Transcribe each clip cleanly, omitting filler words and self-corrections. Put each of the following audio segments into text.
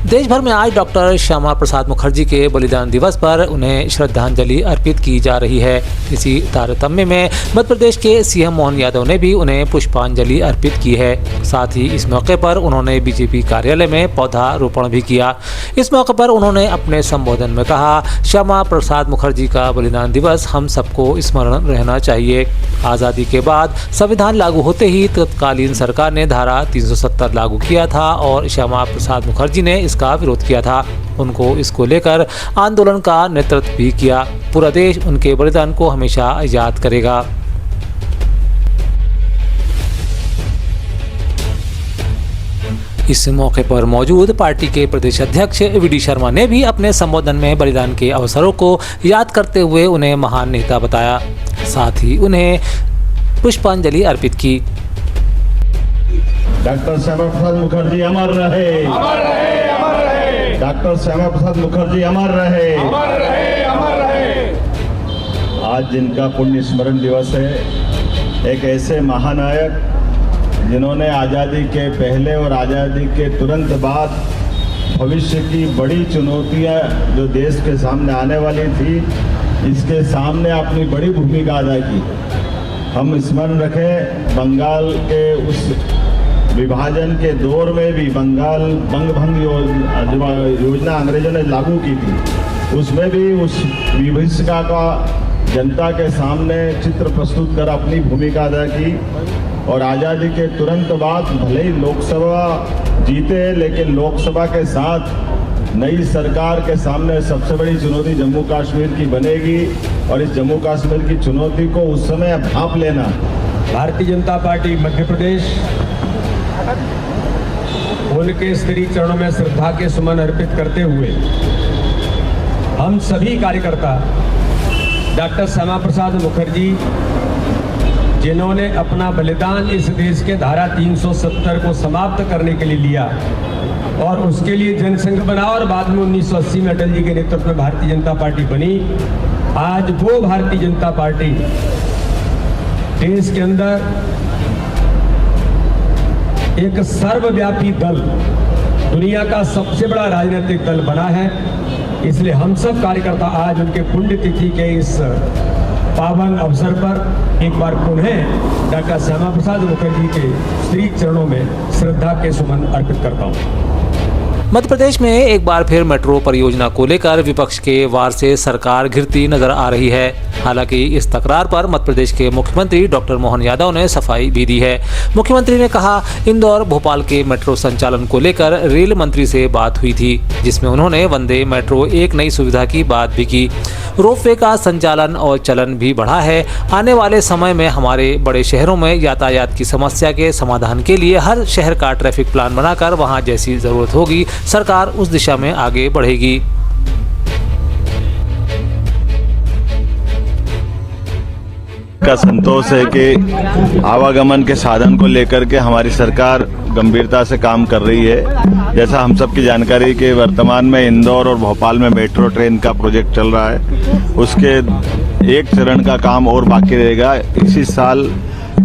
देश भर में आज डॉक्टर श्यामा प्रसाद मुखर्जी के बलिदान दिवस पर उन्हें श्रद्धांजलि अर्पित की जा रही है। इसी तारतम्य में मध्य प्रदेश के सीएम मोहन यादव ने भी उन्हें पुष्पांजलि अर्पित की है। साथ ही इस मौके पर उन्होंने बीजेपी कार्यालय में पौधारोपण भी किया। इस मौके पर उन्होंने अपने संबोधन में कहा, श्यामा प्रसाद मुखर्जी का बलिदान दिवस हम सबको स्मरण रहना चाहिए। आज़ादी के बाद संविधान लागू होते ही तत्कालीन सरकार ने धारा 370 लागू किया था और श्यामा प्रसाद मुखर्जी ने इसका विरोध किया था। उनको इसको लेकर आंदोलन का नेतृत्व भी किया। पूरा देश उनके बलिदान को हमेशा याद करेगा। इस मौके पर मौजूद पार्टी के प्रदेश अध्यक्ष वी.डी. शर्मा ने भी अपने संबोधन में बलिदान के अवसरों को याद करते हुए उन्हें महान नेता बताया। साथ ही उन्हें पुष्पांजलि अर्पित की। डॉक्टर श्यामा प्रसाद मुखर्जी अमर रहे, अमर रहे, अमर रहे। डॉक्टर श्यामा प्रसाद मुखर्जी अमर रहे, अमर रहे, अमर रहे। आज जिनका पुण्य स्मरण दिवस है, एक ऐसे महानायक जिन्होंने आज़ादी के पहले और आज़ादी के तुरंत बाद भविष्य की बड़ी चुनौतियां जो देश के सामने आने वाली थी, इसके सामने अपनी बड़ी भूमिका अदा की। हम स्मरण रखें, बंगाल के उस विभाजन के दौर में भी बंगाल बंगभंग योजना अंग्रेजों ने लागू की थी, उसमें भी उस विभीषिका का जनता के सामने चित्र प्रस्तुत कर अपनी भूमिका अदा की। और आज़ादी के तुरंत बाद भले ही लोकसभा जीते, लेकिन लोकसभा के साथ नई सरकार के सामने सबसे बड़ी चुनौती जम्मू कश्मीर की बनेगी और इस जम्मू कश्मीर की चुनौती को उस समय भांप लेना। भारतीय जनता पार्टी मध्य प्रदेश उनके श्री चरणों में श्रद्धा के सुमन अर्पित करते हुए हम सभी कार्यकर्ता डॉक्टर श्यामा प्रसाद मुखर्जी, जिन्होंने अपना बलिदान इस देश के धारा 370 को समाप्त करने के लिए लिया और उसके लिए जनसंघ बना और बाद में 1980 में अटल जी के नेतृत्व में भारतीय जनता पार्टी बनी। आज वो भारतीय जनता पार्टी देश के अंदर एक सर्वव्यापी दल, दुनिया का सबसे बड़ा राजनीतिक दल बना है। इसलिए हम सब कार्यकर्ता आज उनके पुण्यतिथि के इस पावन अवसर पर एक बार पुनः डॉक्टर श्यामा प्रसाद मुखर्जी के श्री चरणों में श्रद्धा के सुमन अर्पित करता हूँ। मध्य प्रदेश में एक बार फिर मेट्रो परियोजना को लेकर विपक्ष के वार से सरकार घिरती नजर आ रही है। हालांकि इस तकरार पर मध्य प्रदेश के मुख्यमंत्री डॉक्टर मोहन यादव ने सफाई भी दी है। मुख्यमंत्री ने कहा, इंदौर भोपाल के मेट्रो संचालन को लेकर रेल मंत्री से बात हुई थी, जिसमें उन्होंने वंदे मेट्रो एक नई सुविधा की बात भी की। रोपवे का संचालन और चलन भी बढ़ा है। आने वाले समय में हमारे बड़े शहरों में यातायात की समस्या के समाधान के लिए हर शहर का ट्रैफिक प्लान बनाकर वहां जैसी जरूरत होगी, सरकार उस दिशा में आगे बढ़ेगी। का संतोष है कि आवागमन के साधन को लेकर के हमारी सरकार गंभीरता से काम कर रही है। जैसा हम सब की जानकारी के वर्तमान में इंदौर और भोपाल में मेट्रो ट्रेन का प्रोजेक्ट चल रहा है, उसके एक चरण का काम और बाकी रहेगा। इसी साल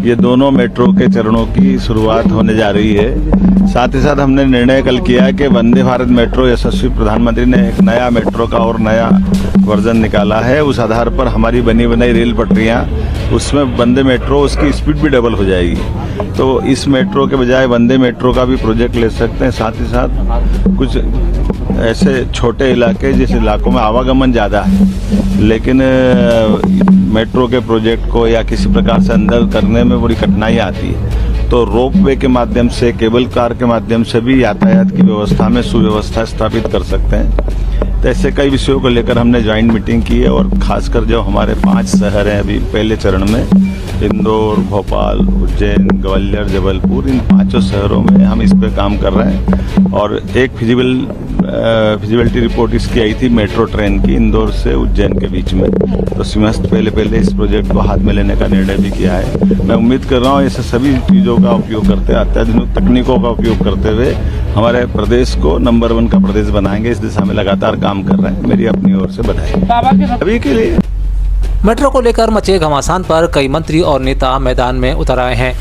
ये दोनों मेट्रो के चरणों की शुरुआत होने जा रही है। साथ ही साथ हमने निर्णय कल किया है कि वंदे भारत मेट्रो, यशस्वी प्रधानमंत्री ने एक नया मेट्रो का और नया वर्जन निकाला है। उस आधार पर हमारी बनी बनाई रेल पटरियां, उसमें वंदे मेट्रो, उसकी स्पीड भी डबल हो जाएगी। तो इस मेट्रो के बजाय वंदे मेट्रो का भी प्रोजेक्ट ले सकते हैं। साथ ही साथ कुछ ऐसे छोटे इलाके जिस इलाकों में आवागमन ज़्यादा है, लेकिन मेट्रो के प्रोजेक्ट को या किसी प्रकार से अंदर करने में बड़ी कठिनाई आती है, तो रोपवे के माध्यम से, केबल कार के माध्यम से भी यातायात की व्यवस्था में सुव्यवस्था स्थापित कर सकते हैं। तो ऐसे कई विषयों को लेकर हमने ज्वाइंट मीटिंग की है और खासकर जो हमारे 5 शहर हैं अभी पहले चरण में, इंदौर, भोपाल, उज्जैन, ग्वालियर, जबलपुर, इन 5 शहरों में हम इस पे काम कर रहे हैं। और एक फिजिबिलिटी रिपोर्ट इसकी आई थी मेट्रो ट्रेन की, इंदौर से उज्जैन के बीच में। तो समस्त पहले इस प्रोजेक्ट को हाथ में लेने का निर्णय भी किया है। मैं उम्मीद कर रहा हूँ ऐसे सभी चीज़ों का उपयोग करते, अत्याधुनिक तकनीकों का उपयोग करते हुए हमारे प्रदेश को नंबर 1 का प्रदेश बनाएंगे। इस दिशा में लगातार काम कर रहे हैं। मेरी अपनी ओर से बधाई अभी के लिए। मेट्रो को लेकर मचे घमासान पर कई मंत्री और नेता मैदान में उतर आए हैं।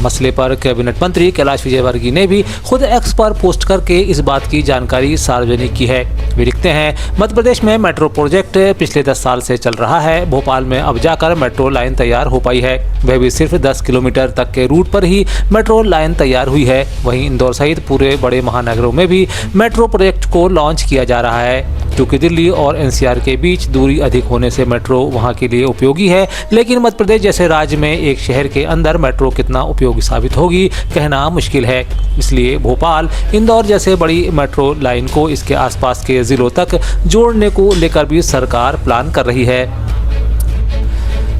मसले पर कैबिनेट मंत्री कैलाश विजयवर्गीय ने भी खुद एक्स पर पोस्ट करके इस बात की जानकारी सार्वजनिक की है। वे लिखते हैं, मध्य प्रदेश में मेट्रो प्रोजेक्ट पिछले 10 साल से चल रहा है। भोपाल में अब जाकर मेट्रो लाइन तैयार हो पाई है, वह भी सिर्फ 10 किलोमीटर तक के रूट पर ही मेट्रो लाइन तैयार हुई है। वहीं इंदौर सहित पूरे बड़े महानगरों में भी मेट्रो प्रोजेक्ट को लॉन्च किया जा रहा है। क्योंकि दिल्ली और एनसीआर के बीच दूरी अधिक होने से मेट्रो वहां के लिए उपयोगी है, लेकिन मध्य प्रदेश जैसे राज्य में एक शहर के अंदर मेट्रो कितना उपयोगी साबित होगी कहना मुश्किल है। इसलिए भोपाल, इंदौर जैसे बड़ी मेट्रो लाइन को इसके आसपास के जिलों तक जोड़ने को लेकर भी सरकार प्लान कर रही है।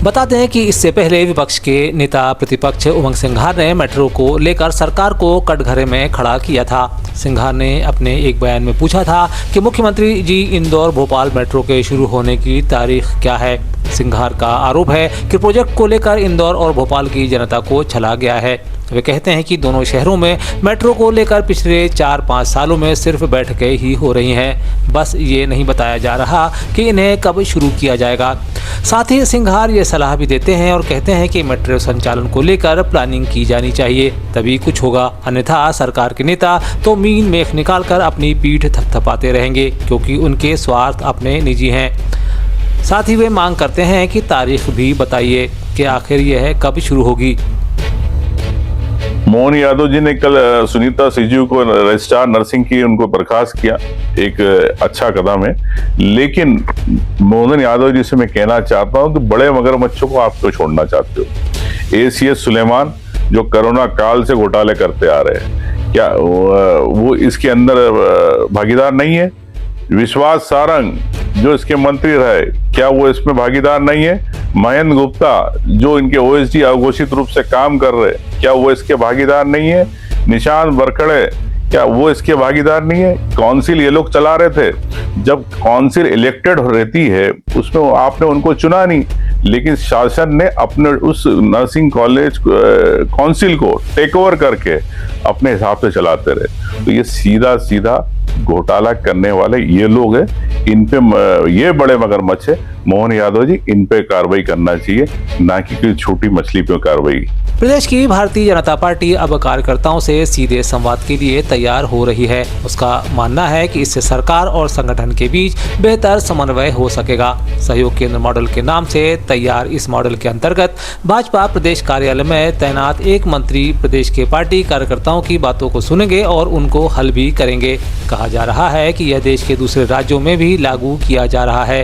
बताते हैं कि इससे पहले विपक्ष के नेता प्रतिपक्ष उमंग सिंघार ने मेट्रो को लेकर सरकार को कटघरे में खड़ा किया था। सिंघार ने अपने एक बयान में पूछा था कि मुख्यमंत्री जी, इंदौर भोपाल मेट्रो के शुरू होने की तारीख क्या है। सिंघार का आरोप है कि प्रोजेक्ट को लेकर इंदौर और भोपाल की जनता को छला गया है। वे कहते हैं कि दोनों शहरों में मेट्रो को लेकर पिछले 4-5 सालों में सिर्फ बैठकें ही हो रही हैं, बस ये नहीं बताया जा रहा कि इन्हें कब शुरू किया जाएगा। साथ ही सिंघार ये सलाह भी देते हैं और कहते हैं कि मेट्रो संचालन को लेकर प्लानिंग की जानी चाहिए, तभी कुछ होगा, अन्यथा सरकार के नेता तो मीन मेख निकालकर अपनी पीठ थपथपाते रहेंगे, क्योंकि उनके स्वार्थ अपने निजी हैं। साथ ही वे मांग करते हैं कि तारीख भी बताइए कि आखिर यह कब शुरू होगी। मोहन यादव जी ने कल सुनीता सिजू को रजिस्ट्रार नर्सिंग की उनको बर्खास्त किया, एक अच्छा कदम है। लेकिन मोहन यादव जी से मैं कहना चाहता हूं कि बड़े मगरमच्छों को आप क्यों छोड़ना चाहते हो। एसीएस सुलेमान जो कोरोना काल से घोटाले करते आ रहे हैं, क्या वो इसके अंदर भागीदार नहीं है। विश्वास सारंग जो इसके मंत्री रहे, क्या वो इसमें भागीदार नहीं है। महेंद्र गुप्ता जो इनके ओएसडी अघोषित रूप से काम कर रहे, क्या वो इसके भागीदार नहीं है। निशांत बरखड़े, क्या वो इसके भागीदार नहीं है। काउंसिल ये लोग चला रहे थे, जब काउंसिल इलेक्टेड रहती है उसमें आपने उनको चुना नहीं, लेकिन शासन ने अपने उस नर्सिंग कॉलेज काउंसिल को टेक ओवर करके अपने हिसाब से चलाते रहे। तो ये सीधा सीधा घोटाला करने वाले ये लोग हैं, इन पे ये बड़े मगरमच्छ है। मोहन यादव जी, इन पे कार्रवाई करना चाहिए, ना कि कोई छोटी मछली पे कार्रवाई। प्रदेश की भारतीय जनता पार्टी अब कार्यकर्ताओं से सीधे संवाद के लिए तैयार हो रही है। उसका मानना है कि इससे सरकार और संगठन के बीच बेहतर समन्वय हो सकेगा। सहयोग केंद्र मॉडल के नाम से तैयार इस मॉडल के अंतर्गत भाजपा प्रदेश कार्यालय में तैनात एक मंत्री प्रदेश के पार्टी कार्यकर्ताओं की बातों को सुनेंगे और उनको हल भी करेंगे। कहा जा रहा है कि यह देश के दूसरे राज्यों में भी लागू किया जा रहा है,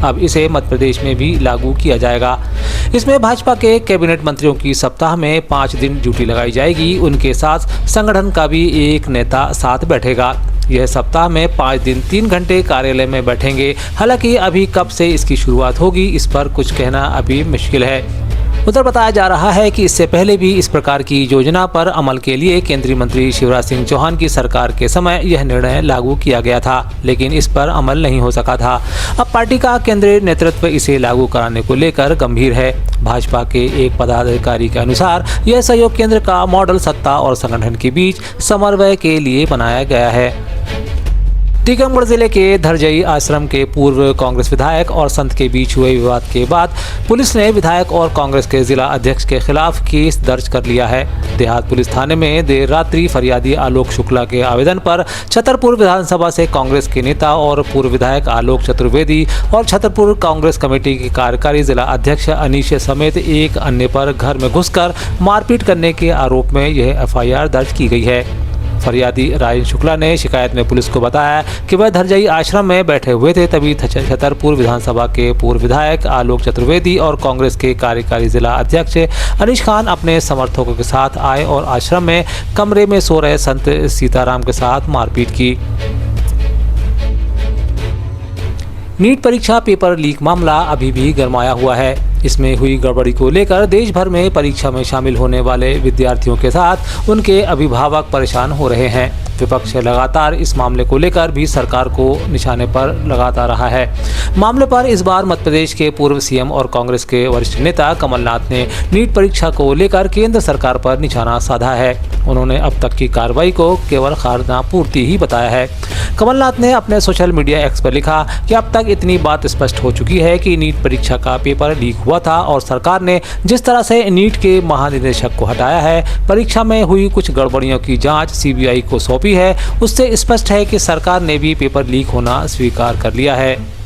अब इसे मध्य प्रदेश में भी लागू किया जाएगा। इसमें भाजपा के कैबिनेट मंत्रियों की सप्ताह में 5 दिन ड्यूटी लगाई जाएगी। उनके साथ संगठन का भी एक नेता साथ बैठेगा। यह सप्ताह में 5 दिन 3 घंटे कार्यालय में बैठेंगे। हालांकि अभी कब से इसकी शुरुआत होगी, इस पर कुछ कहना अभी मुश्किल है। उधर बताया जा रहा है कि इससे पहले भी इस प्रकार की योजना पर अमल के लिए केंद्रीय मंत्री शिवराज सिंह चौहान की सरकार के समय यह निर्णय लागू किया गया था, लेकिन इस पर अमल नहीं हो सका था। अब पार्टी का केंद्रीय नेतृत्व इसे लागू कराने को लेकर गंभीर है। भाजपा के एक पदाधिकारी के अनुसार यह सहयोग केंद्र का मॉडल सत्ता और संगठन के बीच समन्वय के लिए बनाया गया है। टीकमगढ़ जिले के धरजई आश्रम के पूर्व कांग्रेस विधायक और संत के बीच हुए विवाद के बाद पुलिस ने विधायक और कांग्रेस के जिला अध्यक्ष के खिलाफ केस दर्ज कर लिया है। देहात पुलिस थाने में देर रात्रि फरियादी आलोक शुक्ला के आवेदन पर छतरपुर विधानसभा से कांग्रेस के नेता और पूर्व विधायक आलोक चतुर्वेदी और छतरपुर कांग्रेस कमेटी के कार्यकारी जिला अध्यक्ष अनीश समेत एक अन्य पर घर में घुसकर मारपीट करने के आरोप में यह एफआईआर दर्ज की गई है। फरियादी राजन शुक्ला ने शिकायत में पुलिस को बताया कि वह धरजई आश्रम में बैठे हुए थे, तभी छतरपुर विधानसभा के पूर्व विधायक आलोक चतुर्वेदी और कांग्रेस के कार्यकारी जिला अध्यक्ष अनीश खान अपने समर्थकों के साथ आए और आश्रम में कमरे में सो रहे संत सीताराम के साथ मारपीट की। नीट परीक्षा पेपर लीक मामला अभी भी गरमाया हुआ है। इसमें हुई गड़बड़ी को लेकर देश भर में परीक्षा में शामिल होने वाले विद्यार्थियों के साथ उनके अभिभावक परेशान हो रहे हैं। विपक्ष लगातार इस मामले को लेकर भी सरकार को निशाने पर लगाता रहा है। मामले पर इस बार मध्य प्रदेश के पूर्व सीएम और कांग्रेस के वरिष्ठ नेता कमलनाथ ने नीट परीक्षा को लेकर केंद्र सरकार पर निशाना साधा है। उन्होंने अब तक की कार्रवाई को केवल खानापूर्ति ही बताया है। कमलनाथ ने अपने सोशल मीडिया एक्स पर लिखा कि अब तक इतनी बात स्पष्ट हो चुकी है कि नीट परीक्षा का पेपर लीक हुआ था और सरकार ने जिस तरह से नीट के महानिदेशक को हटाया है, परीक्षा में हुई कुछ गड़बड़ियों की जांच सीबीआई को सौंपी है, उससे स्पष्ट है कि सरकार ने भी पेपर लीक होना स्वीकार कर लिया है।